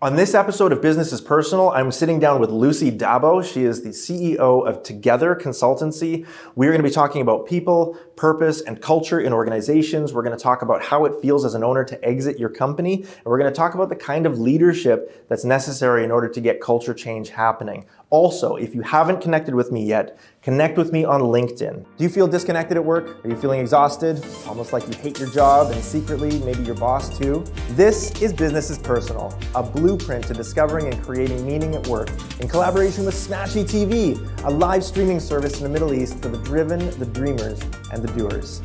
On this episode of Business is Personal, I'm sitting down with Lucy Dabo. She is the CEO of Together Consultancy. We're going to be talking about people, purpose, and culture in organizations. We're going to talk about how it feels as an owner to exit your company. And we're going to talk about the kind of leadership that's necessary in order to get culture change happening. Also, if you haven't connected with me yet, connect with me on LinkedIn. Do you feel disconnected at work? Are you feeling exhausted? Almost like you hate your job and secretly maybe your boss too? This is Business is Personal, a blueprint to discovering and creating meaning at work in collaboration with Smashy TV, a live streaming service in the Middle East for the driven, the dreamers, and the doers.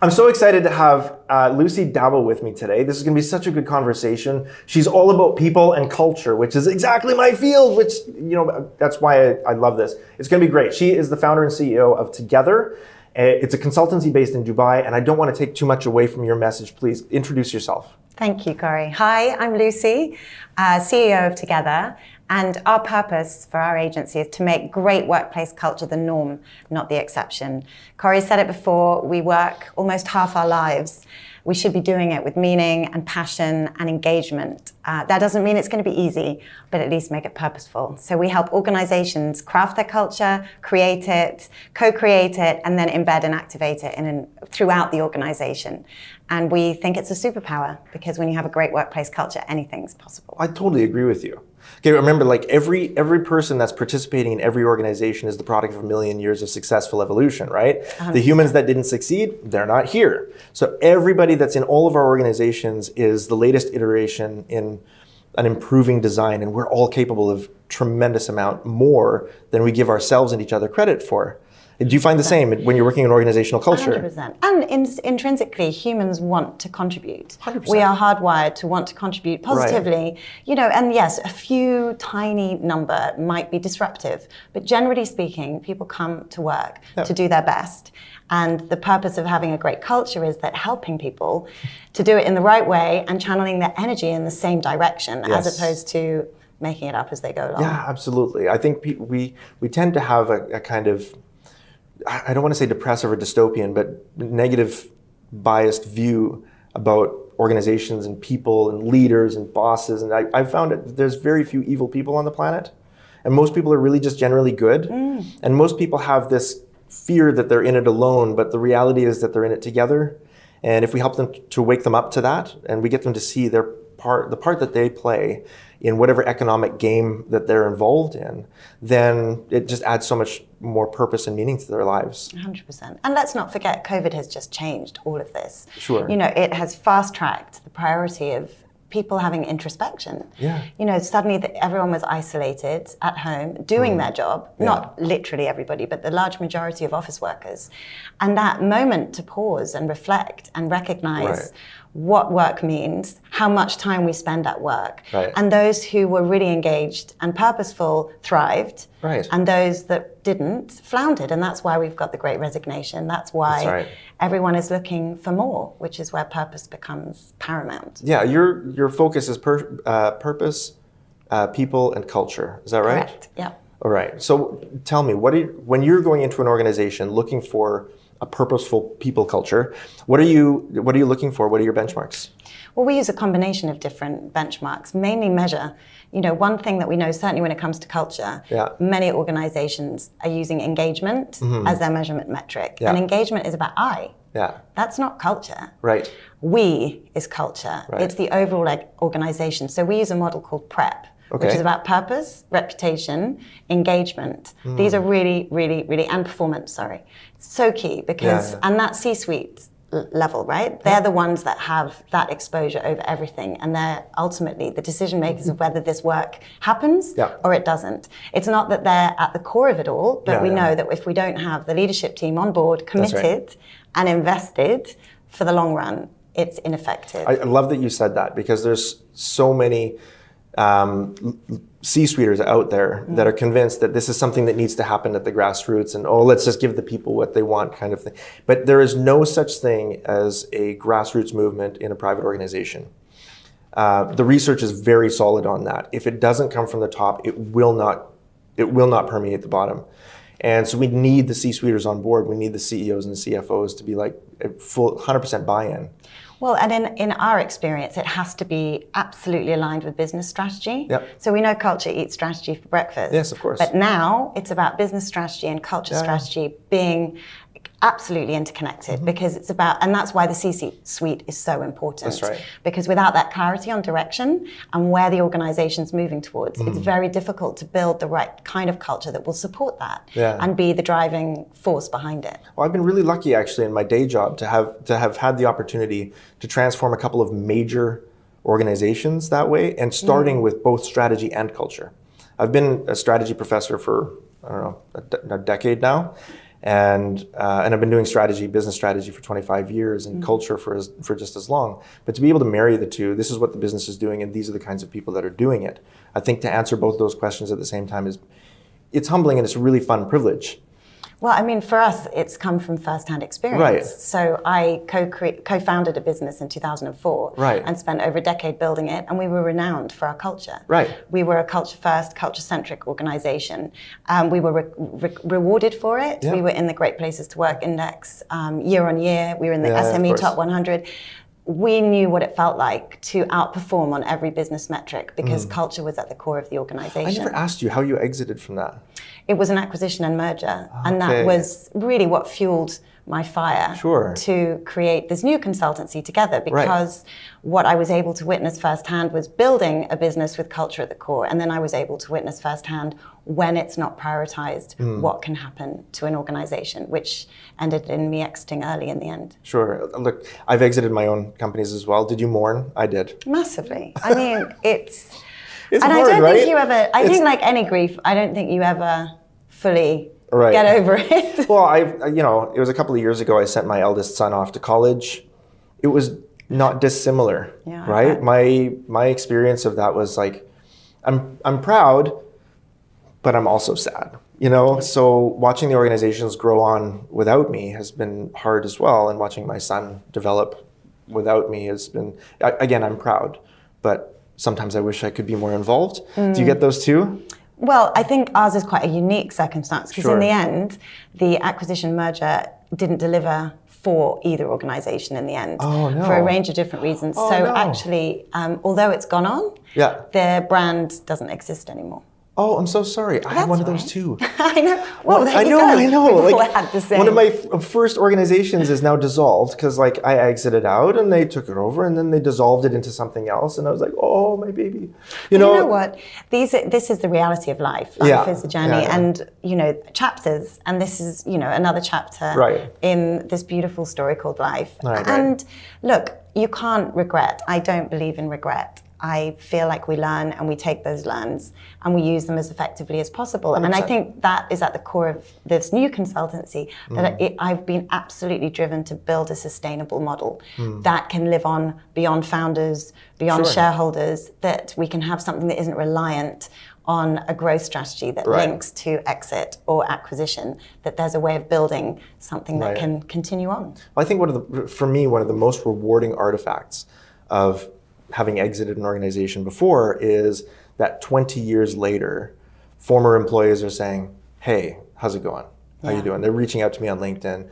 I'm so excited to have Lucy Dabo with me today. This is going to be such a good conversation. She's all about people and culture, which is exactly my field, which, that's why I love this. It's going to be great. She is the founder and CEO of Together. It's a consultancy based in Dubai, and I don't want to take too much away from your message. Please introduce yourself. Thank you, Corey. Hi, I'm Lucy, CEO of Together. And our purpose for our agency is to make great workplace culture the norm, not the exception. Corey said it before, we work almost half our lives. We should be doing it with meaning and passion and engagement. That doesn't mean it's going to be easy, but at least make it purposeful. So we help organizations craft their culture, create it, co-create it, and then embed and activate it throughout the organization. And we think it's a superpower because when you have a great workplace culture, anything's possible. I totally agree with you. Okay, remember, like every person that's participating in every organization is the product of a million years of successful evolution, right? 100%. The humans that didn't succeed, they're not here. So everybody that's in all of our organizations is the latest iteration in an improving design, and we're all capable of tremendous amount more than we give ourselves and each other credit for. Do you find the same when you're working in organizational culture? 100%. And intrinsically, humans want to contribute. 100%. We are hardwired to want to contribute positively. Right. And yes, a few tiny number might be disruptive, but generally speaking, people come to work to do their best. And the purpose of having a great culture is that helping people to do it in the right way and channeling their energy in the same direction, as opposed to making it up as they go along. Yeah, absolutely. I think we tend to have a kind of, I don't want to say depressive or dystopian, but negative biased view about organizations and people and leaders and bosses. And I've found that there's very few evil people on the planet. And most people are really just generally good. And most people have this fear that they're in it alone, but the reality is that they're in it together. And if we help them to wake them up to that, and we get them to see the part that they play in whatever economic game that they're involved in, then it just adds so much more purpose and meaning to their lives. 100%. And let's not forget, COVID has just changed all of this. Sure. It has fast-tracked the priority of people having introspection. Yeah. Suddenly everyone was isolated at home, doing their job, not literally everybody, but the large majority of office workers. And that moment to pause and reflect and recognize what work means, how much time we spend at work. Right. And those who were really engaged and purposeful thrived. Right. And those that didn't floundered. And that's why we've got the Great Resignation. That's why everyone is looking for more, which is where purpose becomes paramount. Yeah, your focus is purpose, people, and culture. Is that right? Correct, yeah. All right. So tell me, when you're going into an organization looking for a purposeful people culture, what are you looking for? What are your benchmarks? Well, we use a combination of different benchmarks, mainly measure. One thing that we know, certainly when it comes to culture, many organizations are using engagement as their measurement metric. And engagement is about I. Yeah. That's not culture. Right. We is culture. Right. It's the overall organization. So we use a model called PREP, which is about purpose, reputation, engagement. These are really, really, really, and performance, so key because, and that C-suite level, right? They're the ones that have that exposure over everything, and they're ultimately the decision makers of whether this work happens or it doesn't. It's not that they're at the core of it all, but we know that if we don't have the leadership team on board, committed and invested for the long run, it's ineffective. I love that you said that, because there's so many C-suiters out there that are convinced that this is something that needs to happen at the grassroots, and let's just give the people what they want kind of thing. But there is no such thing as a grassroots movement in a private organization. The research is very solid on that. If it doesn't come from the top, it will not permeate the bottom. And so we need the C-suiters on board. We need the CEOs and the CFOs to be like full 100% buy-in. Well, and in our experience, it has to be absolutely aligned with business strategy. Yep. So we know culture eats strategy for breakfast. Yes, of course. But now it's about business strategy and culture strategy being absolutely interconnected, because it's about, and that's why the C-suite is so important. That's right. Because without that clarity on direction and where the organization's moving towards, it's very difficult to build the right kind of culture that will support that and be the driving force behind it. Well, I've been really lucky actually in my day job to have had the opportunity to transform a couple of major organizations that way, and starting with both strategy and culture. I've been a strategy professor for, I don't know, a decade now. And I've been doing business strategy for 25 years, and culture for just as long. But to be able to marry the two, this is what the business is doing, and these are the kinds of people that are doing it. I think to answer both those questions at the same time it's humbling, and it's a really fun privilege. Well, I mean, for us, it's come from first-hand experience. Right. So I co-founded a business in 2004 and spent over a decade building it, and we were renowned for our culture. Right. We were a culture-first, culture-centric organization. We were rewarded for it. Yeah. We were in the Great Places to Work Index year on year. We were in the SME Top 100. We knew what it felt like to outperform on every business metric, because culture was at the core of the organization. I never asked you how you exited from that. It was an acquisition and merger, and that was really what fueled my fire to create this new consultancy together, because what I was able to witness firsthand was building a business with culture at the core, and then I was able to witness firsthand when it's not prioritized, what can happen to an organization, which ended in me exiting early in the end. Sure. Look, I've exited my own companies as well. Did you mourn? I did. Massively. I mean, it's and hard, I don't think you ever, I think like any grief, I don't think you ever fully get over it. Well, it was a couple of years ago, I sent my eldest son off to college. It was not dissimilar, right? My experience of that was like, I'm proud, but I'm also sad, So watching the organizations grow on without me has been hard as well, and watching my son develop without me has been, again, I'm proud, but sometimes I wish I could be more involved. Do you get those too? Well, I think ours is quite a unique circumstance, because in the end, the acquisition merger didn't deliver for either organization in the end, for a range of different reasons. Actually, although it's gone on, their brand doesn't exist anymore. Oh, I'm so sorry. I had one of those too. I know. Well, I know. We've all had the same. One of my first organizations is now dissolved, because I exited out and they took it over, and then they dissolved it into something else, and I was like, oh, my baby. You know what? This is the reality of life. Life is a journey, and chapters, and this is another chapter in this beautiful story called life. And look, you can't regret. I don't believe in regret. I feel like we learn, and we take those learns and we use them as effectively as possible. 100%. And I think that is at the core of this new consultancy, that I've been absolutely driven to build a sustainable model that can live on beyond founders, beyond shareholders, that we can have something that isn't reliant on a growth strategy that links to exit or acquisition, that there's a way of building something that can continue on. I think one of the most rewarding artifacts of having exited an organization before is that 20 years later, former employees are saying, hey, how's it going? How you doing? They're reaching out to me on LinkedIn,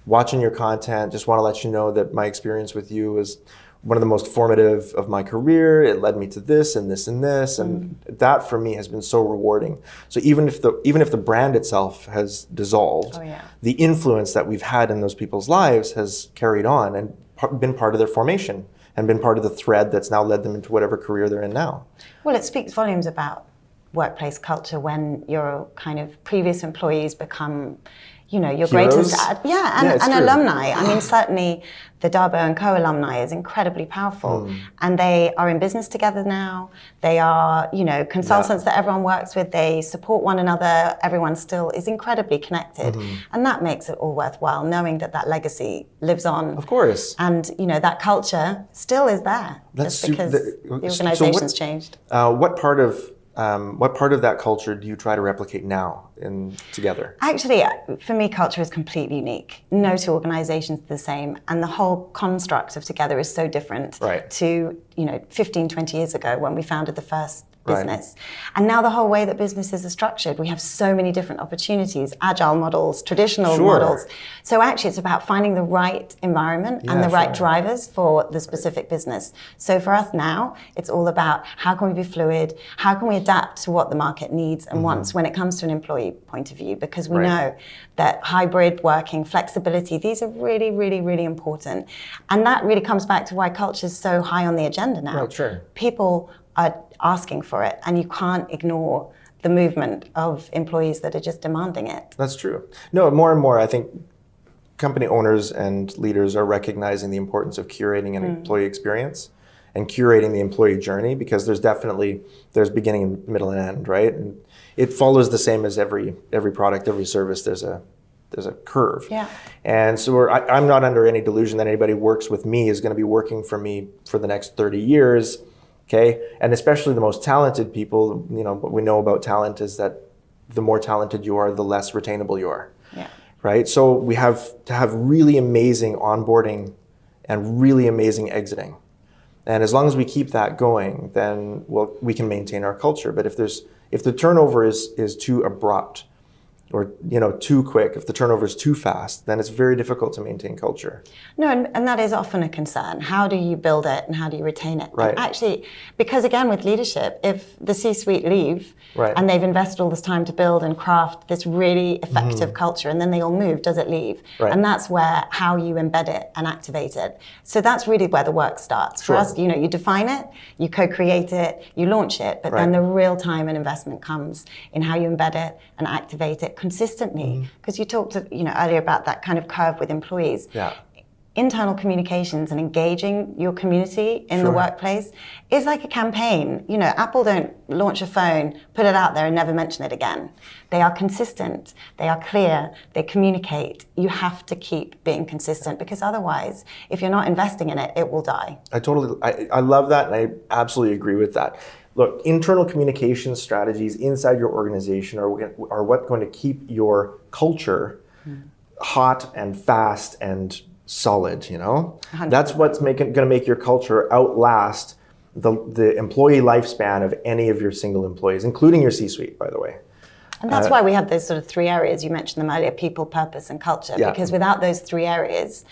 watching your content, just want to let you know that my experience with you was one of the most formative of my career. It led me to this and this and this. And that for me has been so rewarding. So even if the brand itself has dissolved, the influence that we've had in those people's lives has carried on and been part of their formation, and been part of the thread that's now led them into whatever career they're in now. Well, it speaks volumes about workplace culture when your kind of previous employees become, your heroes? Greatest and alumni. I mean, certainly the Dabo and Co alumni is incredibly powerful, and they are in business together now. They are, consultants that everyone works with. They support one another. Everyone still is incredibly connected, and that makes it all worthwhile, knowing that legacy lives on. Of course. And that culture still is there, just because the organization's changed. What part of that culture do you try to replicate now together? Actually, for me, culture is completely unique. No two organizations are the same, and the whole construct of Together is so different to 15, 20 years ago when we founded the first business. And now the whole way that businesses are structured, we have so many different opportunities, agile models, traditional models. So actually it's about finding the right environment and the right drivers for the specific business. So for us now, it's all about how can we be fluid, how can we adapt to what the market needs and wants when it comes to an employee point of view, because we know that hybrid working, flexibility, these are really, really, really important. And that really comes back to why culture is so high on the agenda now. People are asking for it, and you can't ignore the movement of employees that are just demanding it. That's true. No, more and more, I think company owners and leaders are recognizing the importance of curating an employee experience and curating the employee journey, because there's beginning, middle, and end, right? And it follows the same as every product, every service. There's a curve. Yeah. And so I'm not under any delusion that anybody who works with me is going to be working for me for the next 30 years. Okay, and especially the most talented people, what we know about talent is that the more talented you are, the less retainable you are. Yeah. Right? So we have to have really amazing onboarding and really amazing exiting. And as long as we keep that going, then we can maintain our culture. But if the turnover is too abrupt, or too quick, if the turnover is too fast, then it's very difficult to maintain culture. No, and that is often a concern. How do you build it and how do you retain it? Right. And actually, because again with leadership, if the C-suite leave and they've invested all this time to build and craft this really effective culture, and then they all move, does it leave? And that's where how you embed it and activate it. So that's really where the work starts. For us, you define it, you co-create it, you launch it, but then the real time and investment comes in how you embed it and activate it consistently, because you talked earlier about that kind of curve with employees. Internal communications and engaging your community in the workplace is like a campaign. Apple don't launch a phone, put it out there and never mention it again. They are consistent, they are clear, they communicate. You have to keep being consistent, because otherwise, if you're not investing in it, it will die. I love that, and I absolutely agree with that. Look, internal communication strategies inside your organization are what's going to keep your culture hot and fast and solid, 100%. That's what's going to make your culture outlast the employee lifespan of any of your single employees, including your C-suite, by the way. And that's why we have those sort of three areas. You mentioned them earlier: people, purpose, and culture. Because without those three areas,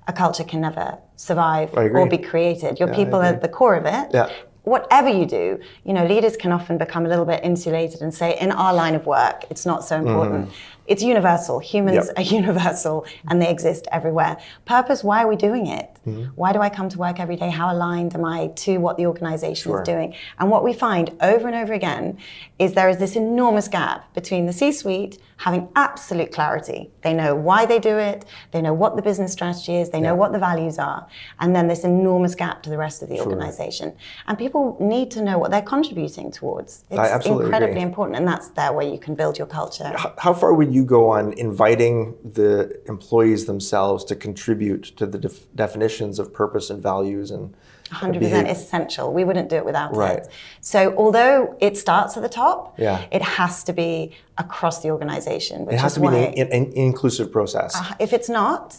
a culture can never survive or be created. Your people are at the core of it. Whatever you do, leaders can often become a little bit insulated and say, in our line of work, it's not so important. It's universal. Humans are universal, and they exist everywhere. Purpose, why are we doing it? Why do I come to work every day? How aligned am I to what the organization is doing? And what we find over and over again is there is this enormous gap between the C-suite having absolute clarity. They know why they do it. They know what the business strategy is. They know what the values are. And then this enormous gap to the rest of the organization. And people need to know what they're contributing towards. It's incredibly important. And that's there where you can build your culture. How far would you go on inviting the employees themselves to contribute to the definitions of purpose and values and 100% essential. We wouldn't do it without it. So although it starts at the top, it has to be across the organization. It has to be an inclusive process. If it's not,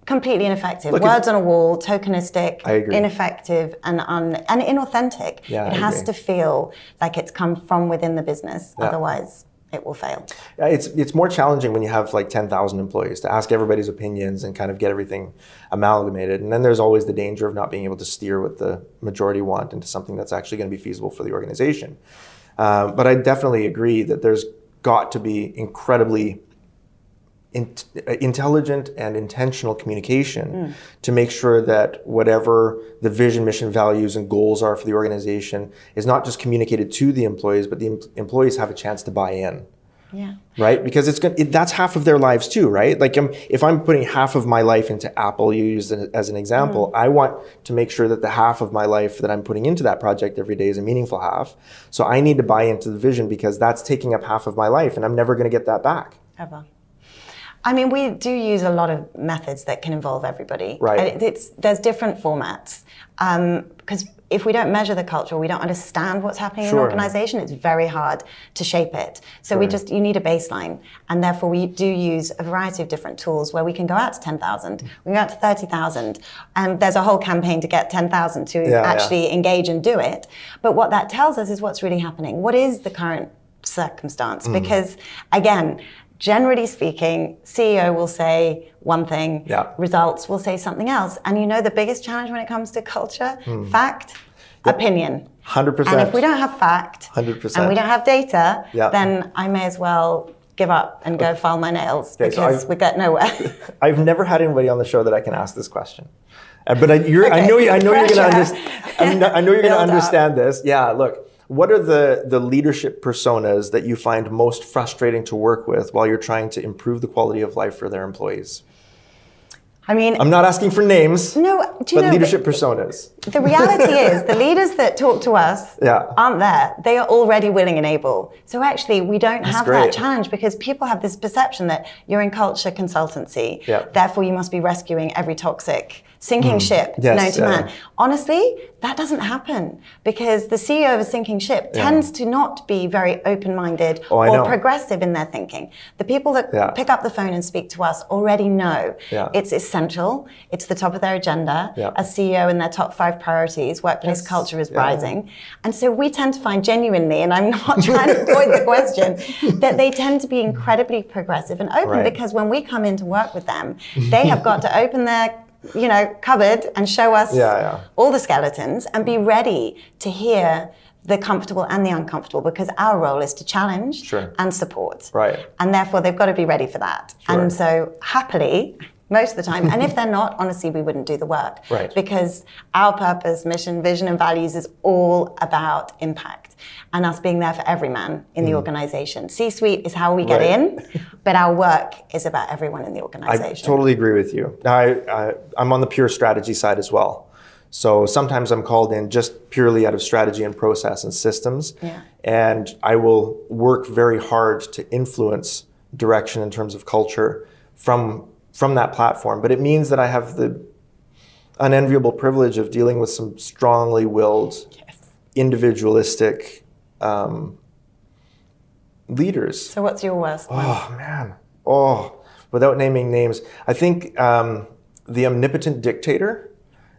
completely ineffective. Look, words on a wall, tokenistic, ineffective, and inauthentic. It has to feel like it's come from within the business. Otherwise, it will fail. It's more challenging when you have like 10,000 employees to ask everybody's opinions and kind of get everything amalgamated. And then there's always the danger of not being able to steer what the majority want into something that's actually going to be feasible for the organization. But I definitely agree that there's got to be incredibly intelligent and intentional communication to make sure that whatever the vision, mission, values, and goals are for the organization is not just communicated to the employees, but the employees have a chance to buy in. Right? Because that's half of their lives too, right? Like if I'm putting half of my life into Apple, you use it as an example, I want to make sure that the half of my life that I'm putting into that project every day is a meaningful half. So I need to buy into the vision, because that's taking up half of my life and I'm never going to get that back. Ever. I mean, we do use a lot of methods that can involve everybody. Right. There's different formats. Because if we don't measure the culture, we don't understand what's happening in an organization, it's very hard to shape it. So you need a baseline. And therefore we do use a variety of different tools where we can go out to 10,000, we can go out to 30,000, and there's a whole campaign to get 10,000 to actually engage and do it. But what that tells us is what's really happening. What is the current circumstance? Because again, generally speaking, CEO will say one thing, results will say something else. And you know the biggest challenge when it comes to culture? Fact, opinion. 100%. And if we don't have fact, 100%. and we don't have data, then I may as well give up and go file my nails because we get nowhere. I've never had anybody on the show that I can ask this question. But I know you're going to understand this. Yeah, look. What are the leadership personas that you find most frustrating to work with while you're trying to improve the quality of life for their employees? I mean, I'm not asking for names, but leadership personas. The reality is the leaders that talk to us aren't there. They are already willing and able. So actually, we don't have that challenge because people have this perception that you're in culture consultancy. Therefore, you must be rescuing every toxic sinking ship known to man. Honestly, that doesn't happen because the CEO of a sinking ship tends to not be very open-minded or progressive in their thinking. The people that pick up the phone and speak to us already know it's essential, it's the top of their agenda. As CEO in their top 5 priorities, workplace culture is rising. And so we tend to find genuinely, and I'm not trying to avoid the question, that they tend to be incredibly progressive and open because when we come in to work with them, they have got to open their cupboard and show us all the skeletons and be ready to hear the comfortable and the uncomfortable because our role is to challenge and support. And therefore they've got to be ready for that. And so happily, most of the time, and if they're not, honestly, we wouldn't do the work. Because our purpose, mission, vision, and values is all about impact and us being there for every man in the organization. C-suite is how we get in, but our work is about everyone in the organization. I totally agree with you. Now, I'm on the pure strategy side as well. So sometimes I'm called in just purely out of strategy and process and systems. And I will work very hard to influence direction in terms of culture from that platform. But it means that I have the unenviable privilege of dealing with some strongly willed, individualistic leaders. So what's your worst one? Oh, man. Without naming names, I think the omnipotent dictator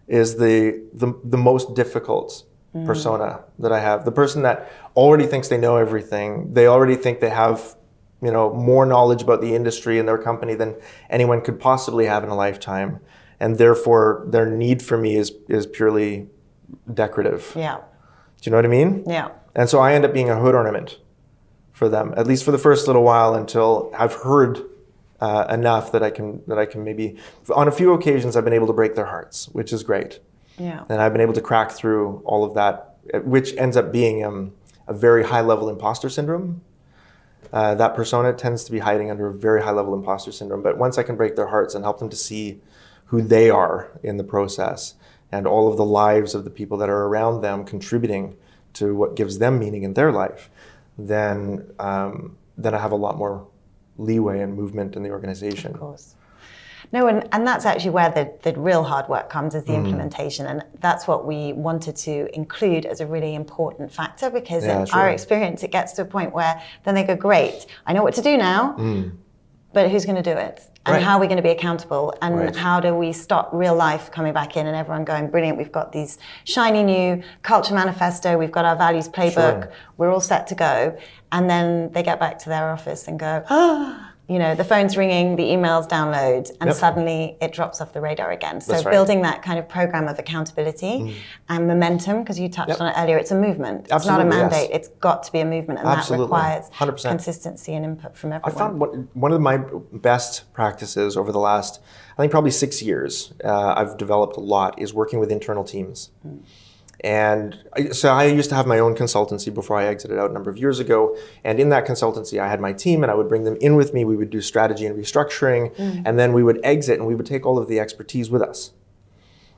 is the most difficult persona that I have. The person that already thinks they know everything. They already think they have more knowledge about the industry and their company than anyone could possibly have in a lifetime. And therefore, their need for me is purely decorative. Do you know what I mean? And so I end up being a hood ornament for them, at least for the first little while until I've heard enough that I can maybe, on a few occasions, I've been able to break their hearts, which is great. And I've been able to crack through all of that, which ends up being a very high level imposter syndrome. That persona tends to be hiding under a very high level imposter syndrome. But once I can break their hearts and help them to see who they are in the process and all of the lives of the people that are around them contributing to what gives them meaning in their life, then I have a lot more leeway and movement in the organization. Of course. No, and that's actually where the real hard work comes, is the implementation. And that's what we wanted to include as a really important factor, because in our experience, it gets to a point where then they go, great, I know what to do now, but who's going to do it? And how are we going to be accountable? And how do we stop real life coming back in and everyone going, brilliant, we've got these shiny new culture manifesto, we've got our values playbook, we're all set to go. And then they get back to their office and go, the phone's ringing, the emails download, and suddenly it drops off the radar again. So building that kind of program of accountability and momentum, because you touched on it earlier, it's a movement. It's not a mandate. It's got to be a movement, and that requires 100%. Consistency and input from everyone. I found one of my best practices over the last, I think probably 6 years, I've developed a lot, is working with internal teams. And so I used to have my own consultancy before I exited out a number of years ago. And in that consultancy, I had my team and I would bring them in with me. We would do strategy and restructuring. And then we would exit and we would take all of the expertise with us.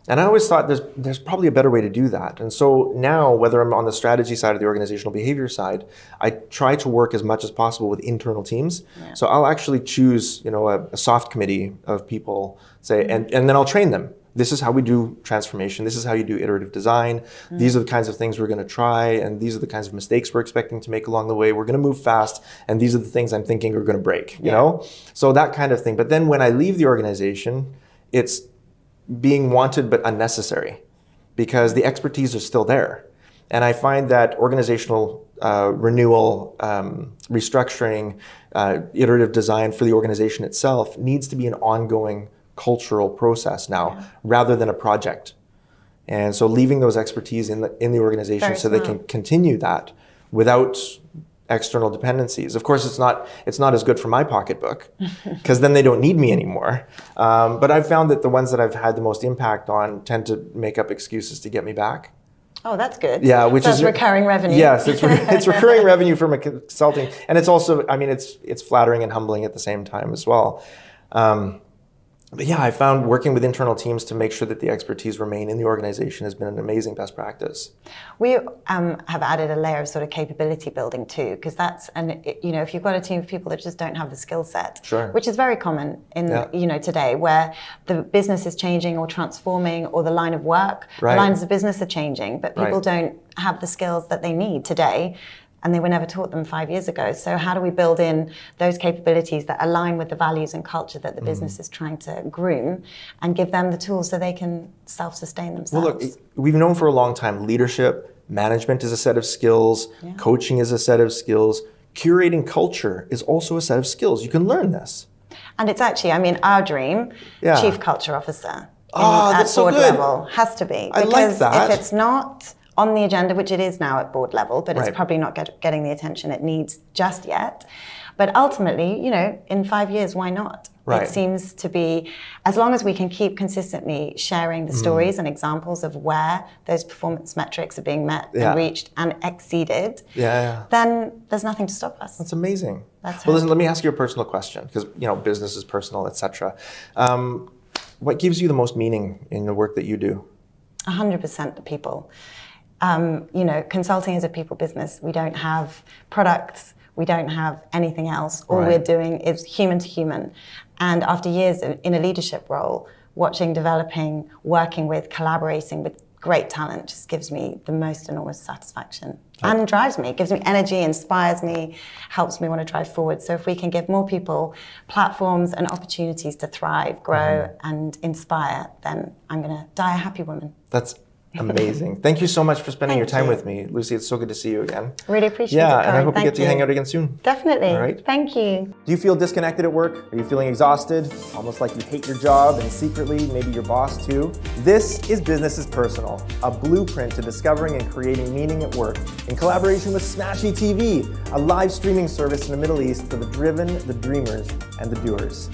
And I always thought there's probably a better way to do that. And so now, whether I'm on the strategy side or the organizational behavior side, I try to work as much as possible with internal teams. Yeah. So I'll actually choose, a soft committee of people, say, and then I'll train them. This is how we do transformation. This is how you do iterative design. These are the kinds of things we're going to try, and these are the kinds of mistakes we're expecting to make along the way. We're going to move fast, and these are the things I'm thinking are going to break, you know? So that kind of thing. But then when I leave the organization, it's being wanted but unnecessary because the expertise is still there. And I find that organizational renewal, restructuring, iterative design for the organization itself needs to be an ongoing cultural process now, rather than a project. And so leaving those expertise in the organization Very so they smart. can continue that without external dependencies. Of course, it's not as good for my pocketbook because then they don't need me anymore. But I've found that the ones that I've had the most impact on tend to make up excuses to get me back. Oh, that's good. Yeah, which That's is recurring revenue. Yes, it's recurring revenue from a consulting, and it's also, it's flattering and humbling at the same time as well. But yeah, I found working with internal teams to make sure that the expertise remain in the organization has been an amazing best practice. We have added a layer of sort of capability building too, because if you've got a team of people that just don't have the skill set, Sure. which is very common in today, where the business is changing or transforming, or the line of work, Right. the lines of business are changing, but people Right. don't have the skills that they need today. And they were never taught them 5 years ago. So how do we build in those capabilities that align with the values and culture that the business is trying to groom, and give them the tools so they can self-sustain themselves? Well, look, we've known for a long time leadership, management is a set of skills, coaching is a set of skills, curating culture is also a set of skills. You can learn this. And it's actually, our dream, Yeah. chief culture officer Oh, at that's so board good. level has to be. I like Because that. if it's not on the agenda, which it is now at board level, but it's Right. probably not getting the attention it needs just yet. But ultimately, in 5 years, why not? Right. It seems to be, as long as we can keep consistently sharing the stories and examples of where those performance metrics are being met and reached and exceeded, then there's nothing to stop us. That's amazing. That's Well, listen, let me ask you a personal question, because business is personal, etc. What gives you the most meaning in the work that you do? 100% the people. Consulting is a people business. We don't have products. We don't have anything else. All we're doing is human to human. And after years in a leadership role, watching, developing, working with, collaborating with great talent just gives me the most enormous satisfaction and drives me, gives me energy, inspires me, helps me want to drive forward. So if we can give more people platforms and opportunities to thrive, grow, and inspire, then I'm going to die a happy woman. That's amazing. Thank you so much for spending your time you. with me. Lucy, it's so good to see you again. Really appreciate it. Yeah, and I Corey. hope we Thank get to you. hang out again soon. Definitely. All right. Thank you. Do you feel disconnected at work? Are you feeling exhausted? Almost like you hate your job and secretly maybe your boss too? This is Business is Personal, a blueprint to discovering and creating meaning at work in collaboration with Smashy TV, a live streaming service in the Middle East for the driven, the dreamers, and the doers.